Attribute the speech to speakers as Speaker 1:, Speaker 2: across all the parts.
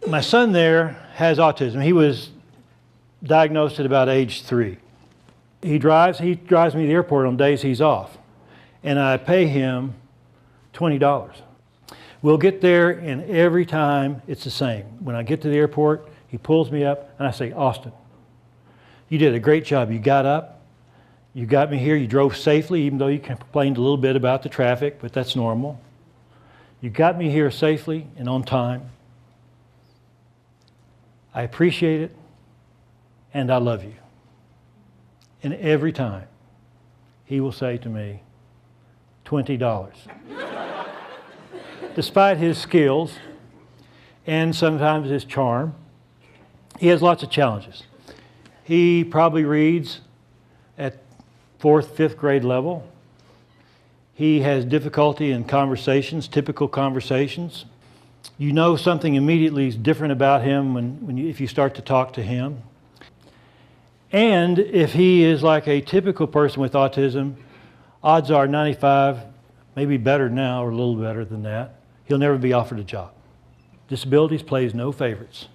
Speaker 1: My son there has autism. He was diagnosed at about age 3. He drives me to the airport on days he's off, and I pay him $20. We'll get there, and every time it's the same. When I get to the airport, he pulls me up, and I say, Austin, you did a great job. You got up, you got me here, you drove safely, even though you complained a little bit about the traffic, but that's normal. You got me here safely and on time. I appreciate it, and I love you. And every time, he will say to me, $20. Despite his skills and sometimes his charm, he has lots of challenges. He probably reads at 4th, 5th grade level. He has difficulty in conversations, typical conversations. You know something immediately is different about him if you start to talk to him. And if he is like a typical person with autism, odds are 95, maybe better now or a little better than that, he'll never be offered a job. Disabilities plays no favorites.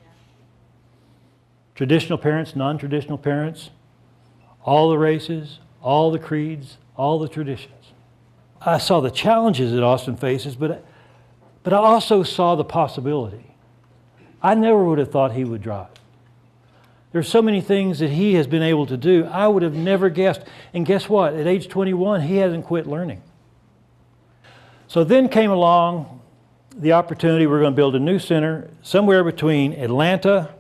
Speaker 1: Traditional parents, non-traditional parents, all the races, all the creeds, all the traditions. I saw the challenges that Austin faces, but I also saw the possibility. I never would have thought he would drive. There's so many things that he has been able to do I would have never guessed. And guess what? At age 21, he hasn't quit learning. So then came along the opportunity, we're going to build a new center somewhere between Atlanta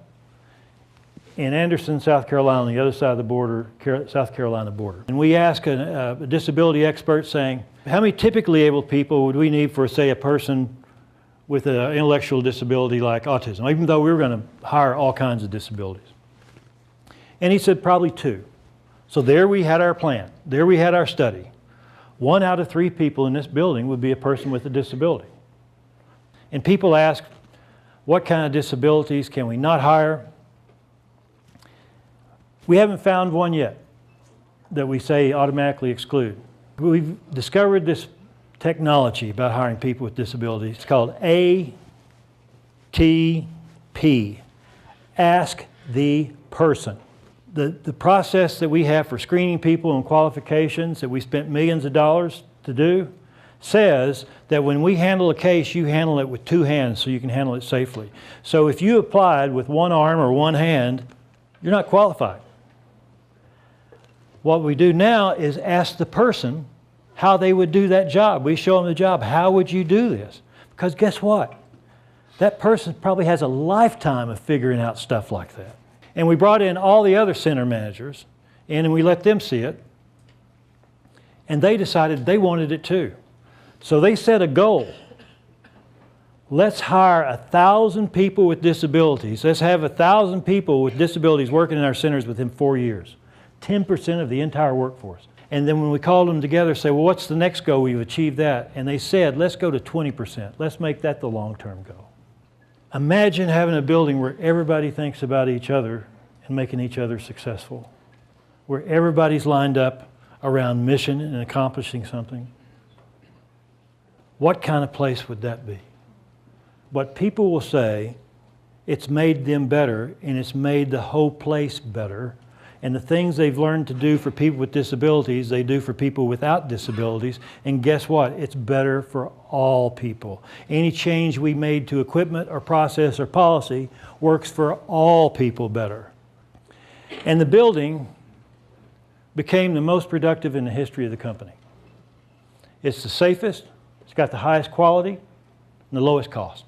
Speaker 1: and Anderson, South Carolina, on the other side of the border, South Carolina border. And we asked a disability expert saying, how many typically able people would we need for, say, a person with an intellectual disability like autism, even though we were going to hire all kinds of disabilities? And he said probably 2. So there we had our plan. There we had our study. 1 out of 3 people in this building would be a person with a disability. And people ask, what kind of disabilities can we not hire? We haven't found one yet that we say automatically exclude. We've discovered this technology about hiring people with disabilities. It's called ATP, Ask the Person. The process that we have for screening people and qualifications that we spent millions of dollars to do says that when we handle a case, you handle it with 2 hands so you can handle it safely. So if you applied with 1 arm or 1 hand, you're not qualified. What we do now is ask the person how they would do that job. We show them the job. How would you do this? Because guess what? That person probably has a lifetime of figuring out stuff like that. And we brought in all the other center managers, and we let them see it. And they decided they wanted it too. So they set a goal. Let's hire 1,000 people with disabilities. Let's have 1,000 people with disabilities working in our centers within 4 years. 10% of the entire workforce. And then when we called them together, say, well, what's the next goal? We've achieved that. And they said, let's go to 20%. Let's make that the long-term goal. Imagine having a building where everybody thinks about each other and making each other successful, where everybody's lined up around mission and accomplishing something. What kind of place would that be? What people will say, it's made them better, and it's made the whole place better. And the things they've learned to do for people with disabilities, they do for people without disabilities. And guess what? It's better for all people. Any change we made to equipment or process or policy works for all people better. And the building became the most productive in the history of the company. It's the safest, it's got the highest quality, and the lowest cost.